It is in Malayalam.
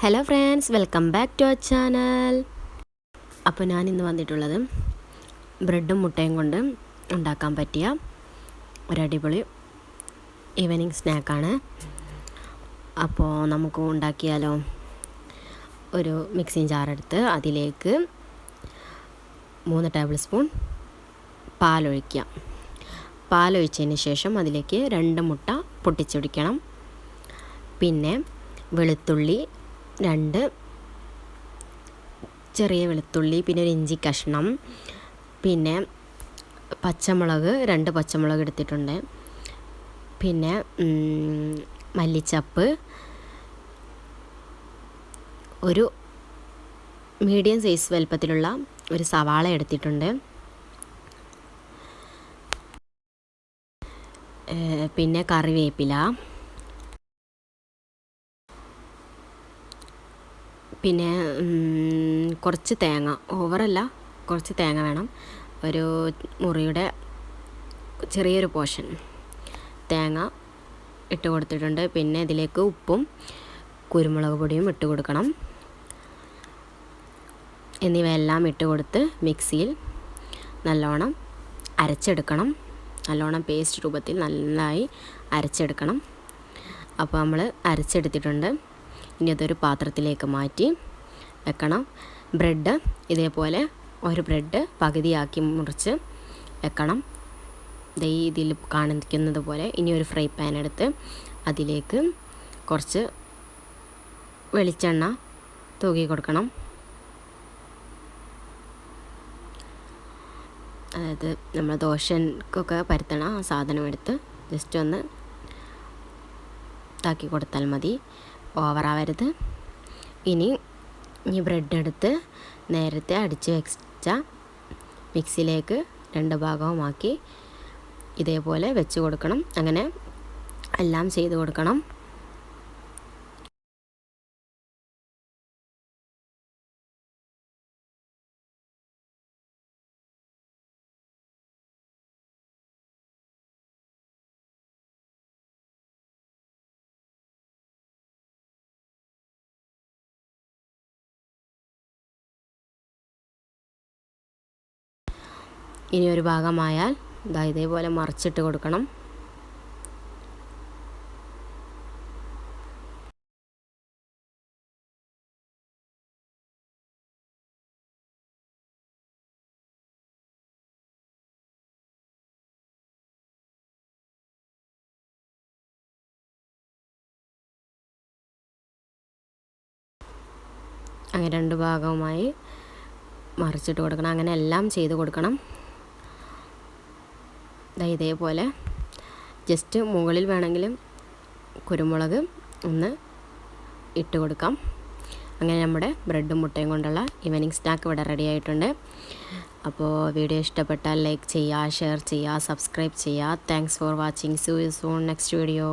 Hello friends, welcome back to our channel. അപ്പോൾ ഞാൻ ഇന്ന് വന്നിട്ടുള്ളത് ബ്രെഡും മുട്ടയും കൊണ്ട് ഉണ്ടാക്കാൻ പറ്റിയ ഒരടിപൊളി ഈവനിങ് സ്നാക്കാണ്. അപ്പോൾ നമുക്ക് ഉണ്ടാക്കിയാലോ? ഒരു മിക്സിങ് ജാറെടുത്ത് അതിലേക്ക് 3 ടേബിൾ സ്പൂൺ പാലൊഴിക്കുക. പാലൊഴിച്ചതിന് ശേഷം അതിലേക്ക് 2 മുട്ട പൊട്ടിച്ചൊടിക്കണം. പിന്നെ വെളുത്തുള്ളി 2 ചെറിയ വെളുത്തുള്ളി, പിന്നെ ഒരു ഇഞ്ചി കഷ്ണം, പിന്നെ പച്ചമുളക് 2 പച്ചമുളക് എടുത്തിട്ടുണ്ട്, പിന്നെ മല്ലിച്ചപ്പ്, ഒരു മീഡിയം സൈസ് വലുപ്പത്തിലുള്ള ഒരു സവാള എടുത്തിട്ടുണ്ട്, പിന്നെ കറിവേപ്പില, പിന്നെ കുറച്ച് തേങ്ങ, ഓവറല്ല, കുറച്ച് തേങ്ങ വേണം. ഒരു മുറിയുടെ ചെറിയൊരു പോർഷൻ തേങ്ങ ഇട്ട് കൊടുത്തിട്ടുണ്ട്. പിന്നെ ഇതിലേക്ക് ഉപ്പും കുരുമുളക് പൊടിയും ഇട്ട് കൊടുക്കണം. എന്നിവയെല്ലാം ഇട്ട് കൊടുത്ത് മിക്സിയിൽ നല്ലോണം അരച്ചെടുക്കണം. നല്ലോണം പേസ്റ്റ് രൂപത്തിൽ നന്നായി അരച്ചെടുക്കണം. അപ്പോൾ നമ്മൾ അരച്ചെടുത്തിട്ടുണ്ട്. ഇനി അതൊരു പാത്രത്തിലേക്ക് മാറ്റി വെക്കണം. ബ്രെഡ് ഇതേപോലെ ഒരു ബ്രെഡ് പകുതിയാക്കി മുറിച്ച് വെക്കണം, ഇതിൽ കാണിക്കുന്നത് പോലെ. ഇനി ഒരു ഫ്രൈ പാൻ എടുത്ത് അതിലേക്ക് കുറച്ച് വെളിച്ചെണ്ണ തൂക്കി കൊടുക്കണം. അതായത് നമ്മൾ ദോശക്കൊക്കെ പരത്തണ ആ സാധനം എടുത്ത് ജസ്റ്റ് ഒന്ന് ഇതാക്കി കൊടുത്താൽ മതി, ഓവറാവരുത്. ഇനി ഈ ബ്രെഡ് എടുത്ത് നേരത്തെ അടിച്ച് വെച്ച മിക്സിയിലേക്ക് 2 ഭാഗവുമാക്കി ഇതേപോലെ വെച്ച് കൊടുക്കണം. അങ്ങനെ എല്ലാം ചെയ്ത് കൊടുക്കണം. ഇനി ഒരു ഭാഗമായാൽ ഇതേപോലെ മറിച്ചിട്ട് കൊടുക്കണം. അങ്ങനെ 2 ഭാഗവുമായി മറിച്ചിട്ട് കൊടുക്കണം. അങ്ങനെ എല്ലാം ചെയ്ത് കൊടുക്കണം. ഇതേപോലെ ജസ്റ്റ് മുകളിൽ വേണമെങ്കിലും കുരുമുളക് ഒന്ന് ഇട്ട് കൊടുക്കാം. അങ്ങനെ നമ്മുടെ ബ്രെഡും മുട്ടയും കൊണ്ടുള്ള ഈവനിങ് സ്നാക്ക് ഇവിടെ റെഡി ആയിട്ടുണ്ട്. അപ്പോൾ വീഡിയോ ഇഷ്ടപ്പെട്ടാൽ ലൈക്ക് ചെയ്യുക, ഷെയർ ചെയ്യുക, സബ്സ്ക്രൈബ് ചെയ്യുക. Thanks for watching. See you soon next video.